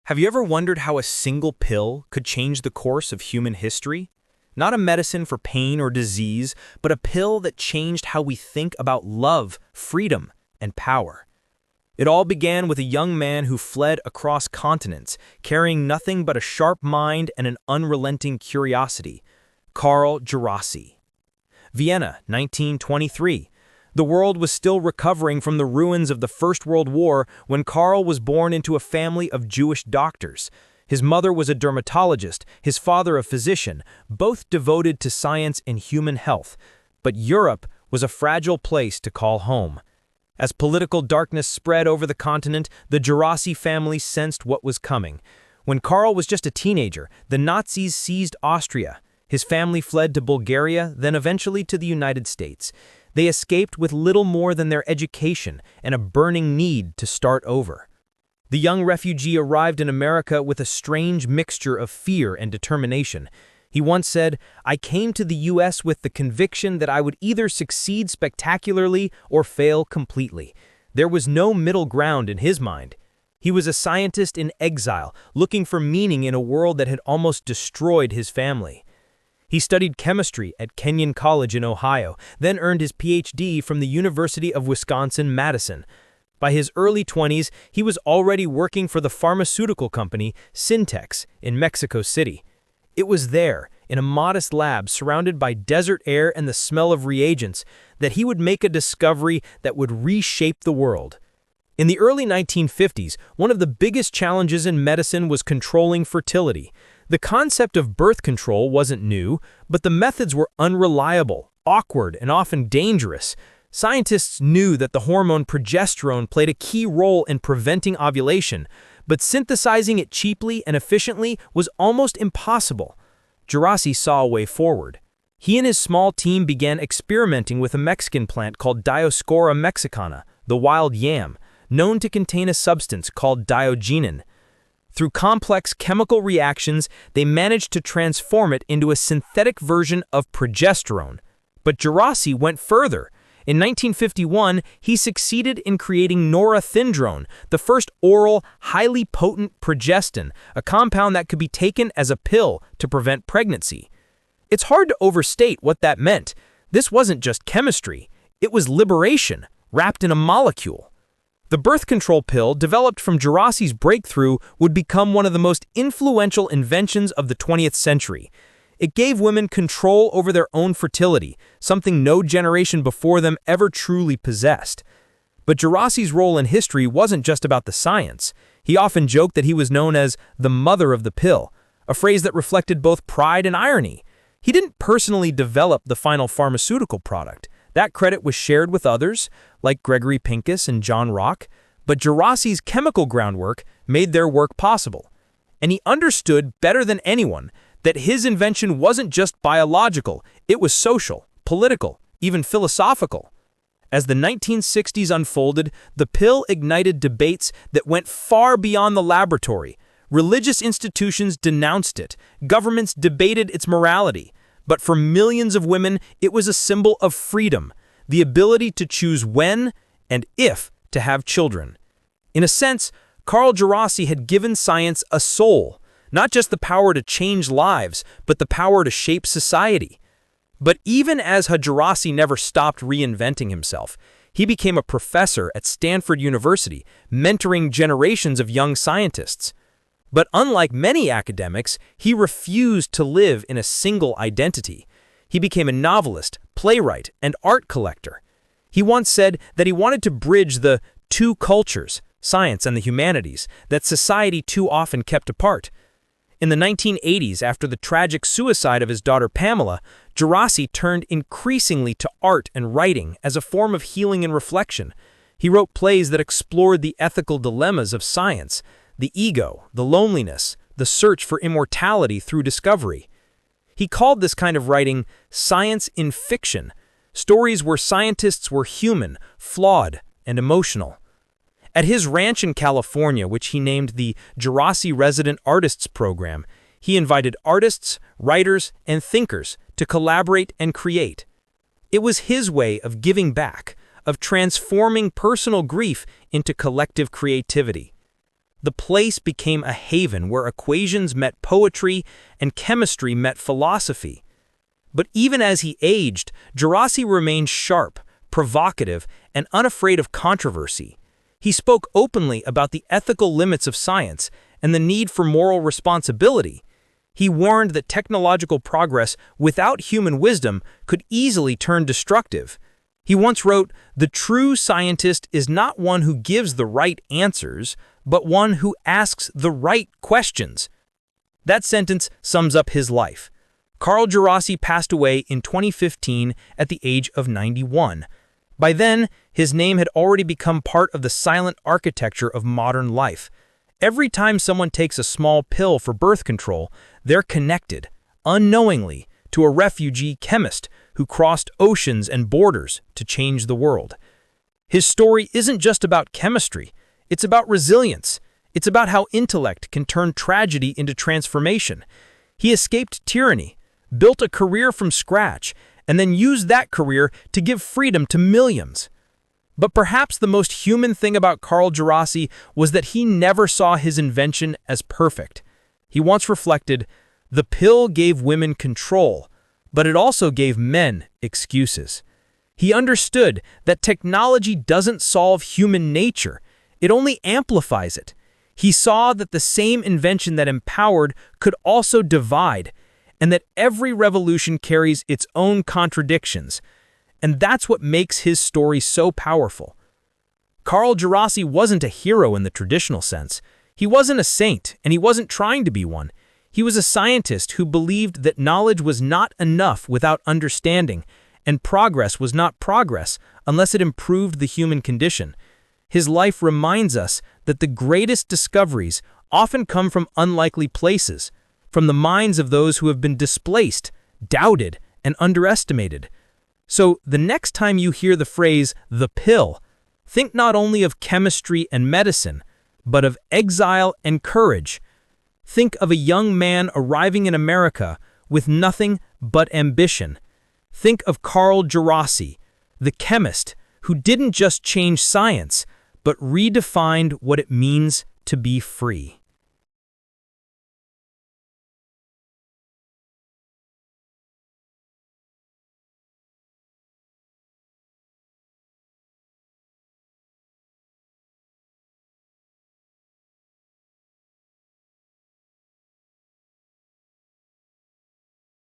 Have you ever wondered how a single pill could change the course of human history? Not a medicine for pain or disease, but a pill that changed how we think about love, freedom, and power. It all began with a young man who fled across continents, carrying nothing but a sharp mind and an unrelenting curiosity. Karl Djerassi. Vienna, 1923. The world was still recovering from the ruins of the First World War when Karl was born into a family of Jewish doctors. His mother was a dermatologist, his father a physician, both devoted to science and human health. But Europe was a fragile place to call home. As political darkness spread over the continent, the Djerassi family sensed what was coming. When Karl was just a teenager, the Nazis seized Austria. His family fled to Bulgaria, then eventually to the United States. They escaped with little more than their education and a burning need to start over. The young refugee arrived in America with a strange mixture of fear and determination. He once said, "I came to the U.S. with the conviction that I would either succeed spectacularly or fail completely." There was no middle ground in his mind. He was a scientist in exile, looking for meaning in a world that had almost destroyed his family. He studied chemistry at Kenyon College in Ohio, then earned his Ph.D. from the University of Wisconsin-Madison. By his early 20s, he was already working for the pharmaceutical company Syntex in Mexico City. It was there, in a modest lab surrounded by desert air and the smell of reagents, that he would make a discovery that would reshape the world. In the early 1950s, one of the biggest challenges in medicine was controlling fertility. The concept of birth control wasn't new, but the methods were unreliable, awkward, and often dangerous. Scientists knew that the hormone progesterone played a key role in preventing ovulation, but synthesizing it cheaply and efficiently was almost impossible. Djerassi saw a way forward. He and his small team began experimenting with a Mexican plant called Dioscora mexicana, the wild yam, known to contain a substance called diogenin. Through complex chemical reactions, they managed to transform it into a synthetic version of progesterone. But Djerassi went further. In 1951, he succeeded in creating norethindrone, the first oral, highly potent progestin, a compound that could be taken as a pill to prevent pregnancy. It's hard to overstate what that meant. This wasn't just chemistry. It was liberation, wrapped in a molecule. The birth control pill, developed from Djerassi's breakthrough, would become one of the most influential inventions of the 20th century. It gave women control over their own fertility, something no generation before them ever truly possessed. But Djerassi's role in history wasn't just about the science. He often joked that he was known as the mother of the pill, a phrase that reflected both pride and irony. He didn't personally develop the final pharmaceutical product. That credit was shared with others, like Gregory Pincus and John Rock, but Djerassi's chemical groundwork made their work possible. And he understood better than anyone that his invention wasn't just biological, it was social, political, even philosophical. As the 1960s unfolded, the pill ignited debates that went far beyond the laboratory. Religious institutions denounced it, governments debated its morality. But for millions of women, it was a symbol of freedom, the ability to choose when and if to have children. In a sense, Karl Djerassi had given science a soul, not just the power to change lives, but the power to shape society. But even as Djerassi never stopped reinventing himself, he became a professor at Stanford University, mentoring generations of young scientists. But unlike many academics, he refused to live in a single identity. He became a novelist, playwright, and art collector. He once said that he wanted to bridge the two cultures, science and the humanities, that society too often kept apart. In the 1980s, after the tragic suicide of his daughter Pamela, Djerassi turned increasingly to art and writing as a form of healing and reflection. He wrote plays that explored the ethical dilemmas of science, the ego, the loneliness, the search for immortality through discovery. He called this kind of writing science in fiction, stories where scientists were human, flawed, and emotional. At his ranch in California, which he named the Djerassi Resident Artists Program, he invited artists, writers, and thinkers to collaborate and create. It was his way of giving back, of transforming personal grief into collective creativity. The place became a haven where equations met poetry and chemistry met philosophy. But even as he aged, Djerassi remained sharp, provocative, and unafraid of controversy. He spoke openly about the ethical limits of science and the need for moral responsibility. He warned that technological progress without human wisdom could easily turn destructive. He once wrote, "The true scientist is not one who gives the right answers, but one who asks the right questions." That sentence sums up his life. Carl Djerassi passed away in 2015 at the age of 91. By then, his name had already become part of the silent architecture of modern life. Every time someone takes a small pill for birth control, they're connected, unknowingly, to a refugee chemist who crossed oceans and borders to change the world. His story isn't just about chemistry. It's about resilience. It's about how intellect can turn tragedy into transformation. He escaped tyranny, built a career from scratch, and then used that career to give freedom to millions. But perhaps the most human thing about Carl Djerassi was that he never saw his invention as perfect. He once reflected, "The pill gave women control, but it also gave men excuses." He understood that technology doesn't solve human nature, it only amplifies it. He saw that the same invention that empowered could also divide, and that every revolution carries its own contradictions. And that's what makes his story so powerful. Carl Djerassi wasn't a hero in the traditional sense. He wasn't a saint, and he wasn't trying to be one. He was a scientist who believed that knowledge was not enough without understanding, and progress was not progress unless it improved the human condition. His life reminds us that the greatest discoveries often come from unlikely places, from the minds of those who have been displaced, doubted, and underestimated. So the next time you hear the phrase, "the pill," think not only of chemistry and medicine, but of exile and courage. Think of a young man arriving in America with nothing but ambition. Think of Carl Djerassi, the chemist who didn't just change science, but redefined what it means to be free.